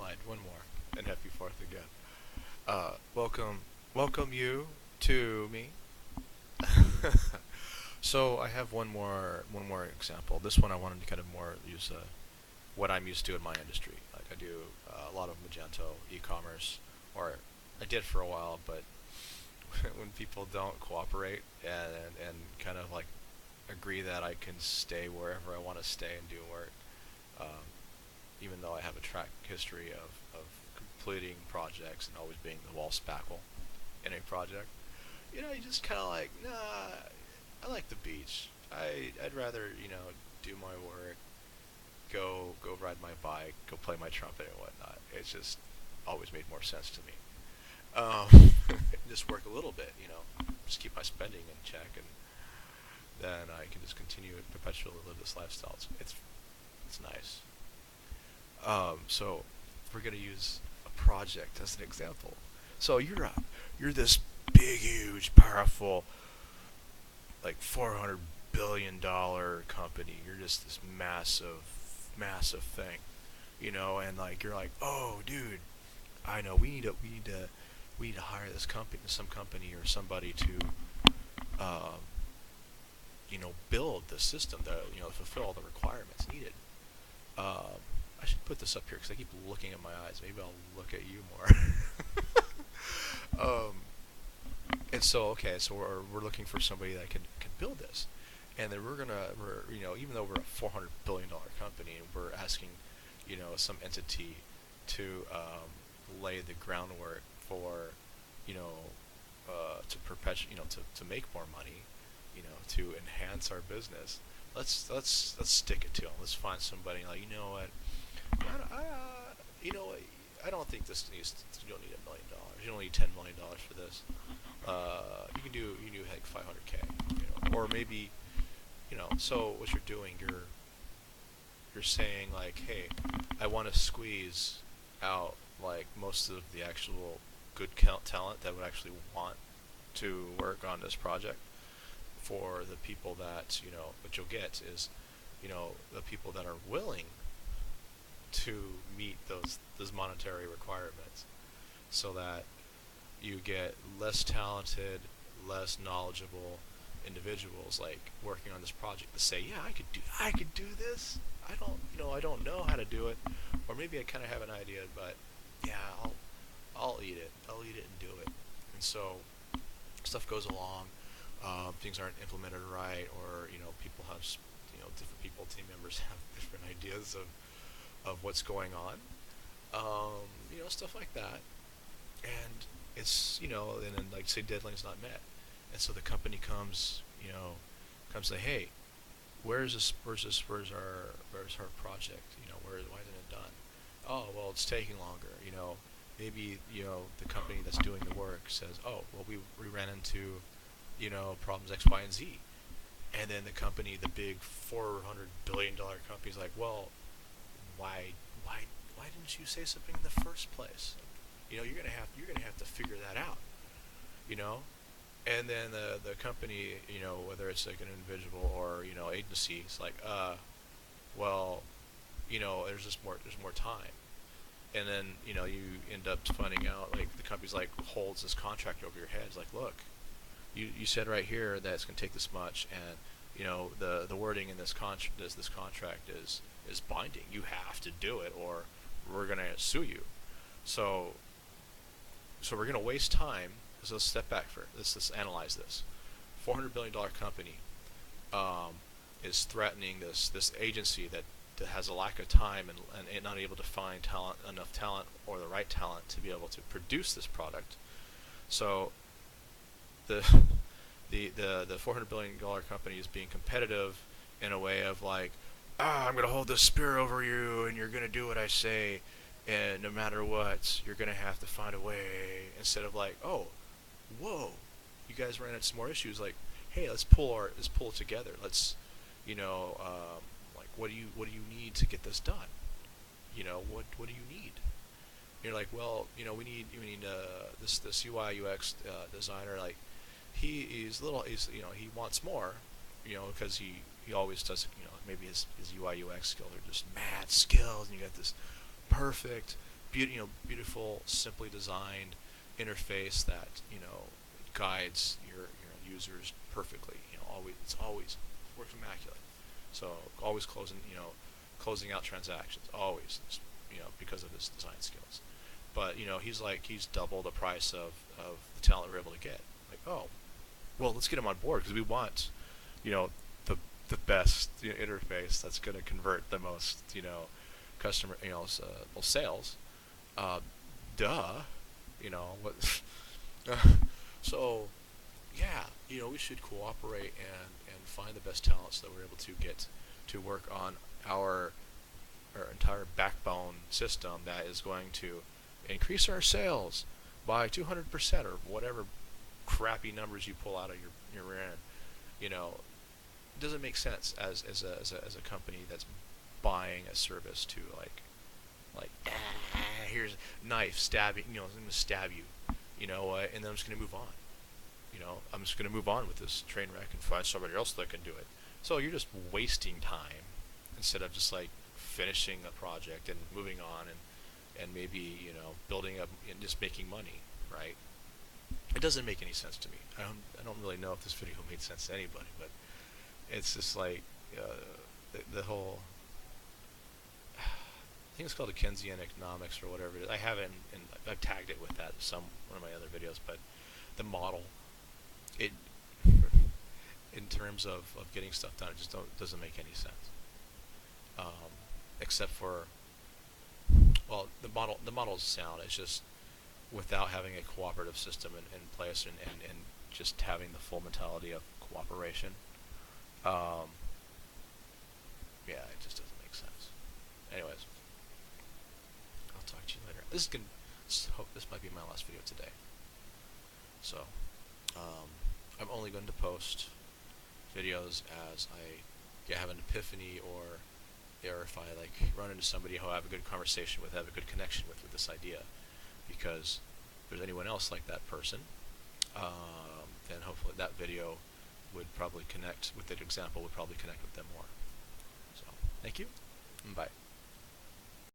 mind. One more, and happy Fourth again. Welcome you to me. So I have one more example. This one I wanted to kind of more use what I'm used to in my industry. Like I do a lot of Magento e-commerce, or I did for a while, but when people don't cooperate and kind of like agree that I can stay wherever I want to stay and do work, um, even though I have a track history of completing projects and always being the wall spackle in a project. You just kind of like, nah, I like the beach. I'd rather, do my work, go ride my bike, go play my trumpet and whatnot. It's just always made more sense to me. Just work a little bit, just keep my spending in check, and then I can just continue to perpetually live this lifestyle. It's nice. So we're gonna use a project as an example. So you're this big, huge, powerful, like $400 billion company. You're just this massive, massive thing, and like you're like, oh, dude, I know we need to hire this company, some company or somebody to, um, build the system that fulfill all the requirements needed. Um, I should put this up here because I keep looking at my eyes. Maybe I'll look at you more. And so okay, so we're looking for somebody that can build this, and then we're even though we're a $400 billion company, and we're asking some entity to lay the groundwork for you know to perpetuate to make more money, to enhance our business. Let's stick it to them. Let's find somebody like what I don't think this needs. You don't need $1 million. You don't need $10 million for this. You can do like 500K, or maybe So what you're doing, you're saying like, hey, I want to squeeze out like most of the actual good talent that would actually want to work on this project for the people that what you'll get is the people that are willing to meet those monetary requirements, so that you get less talented, less knowledgeable individuals like working on this project to say, yeah, I could do this. I don't know how to do it, or maybe I kind of have an idea, but yeah, I'll eat it. I'll eat it and do it. And so stuff goes along. Things aren't implemented right, or people have different people, team members have different ideas of what's going on. Stuff like that, and and then like say deadline's not met, and so the company comes say, hey, where's our project? Why isn't it done? Oh, well, it's taking longer. Maybe the company that's doing the work says, oh, well, we ran into problems X, Y, and Z, and then the big $400 billion company's like, well, why didn't you say something in the first place? You're gonna have to figure that out. You know, and then the company, whether it's like an individual or agency, it's like, well, there's more time, and then you end up finding out like the company's like holds this contract over your head. It's like, look, you said right here that it's gonna take this much, and the wording in this contract is binding. You have to do it, or we're gonna sue you. So we're gonna waste time. So let's step back for it. Let's analyze this. $400 billion company is threatening this agency that has a lack of time and not able to find enough talent or the right talent to be able to produce this product. So the the $400 billion company is being competitive in a way of like, I'm gonna hold this spear over you, and you're gonna do what I say, and no matter what, you're gonna have to find a way. Instead of like, oh, whoa, you guys ran into some more issues. Like, hey, let's pull it together. Let's, like, what do you need to get this done? What do you need? You're like, well, we need this UI UX designer. Like, he wants more, because he always does. Maybe his UI UX skills are just mad skills, and you got this perfect beautiful, simply designed interface that guides your users perfectly. It's always works immaculate. So always closing out transactions, always, because of his design skills. But he's double the price of the talent we're able to get. Like, oh, well, let's get him on board because we want, you know, the best interface that's going to convert the most, customer, well, sales. Uh, duh, what? So, yeah, we should cooperate and find the best talents that we're able to get to work on our entire backbone system that is going to increase our sales by 200% or whatever crappy numbers you pull out of your rear end. It doesn't make sense as a company that's buying a service to here's knife stabbing, I'm going to stab you, and then I'm just going to move on. I'm just going to move on with this train wreck and find somebody else that can do it. So you're just wasting time instead of just finishing a project and moving on and maybe building up and just making money, right? It doesn't make any sense to me. I don't really know if this video made sense to anybody, but it's just the whole. I think it's called Keynesian economics or whatever it is. I haven't, and I've tagged it with that in one of my other videos. But the model, it in terms of getting stuff done, it just doesn't make any sense. Except for, well, the model's sound. It's just without having a cooperative system in place and just having the full mentality of cooperation. Yeah, it just doesn't make sense. Anyways, I'll talk to you later. Hope this might be my last video today. So, I'm only going to post videos as I have an epiphany or if I run into somebody who I have a good conversation with, have a good connection with this idea. Because if there's anyone else like that person, then hopefully that video would probably connect with that example, would probably connect with them more. So, thank you, and bye.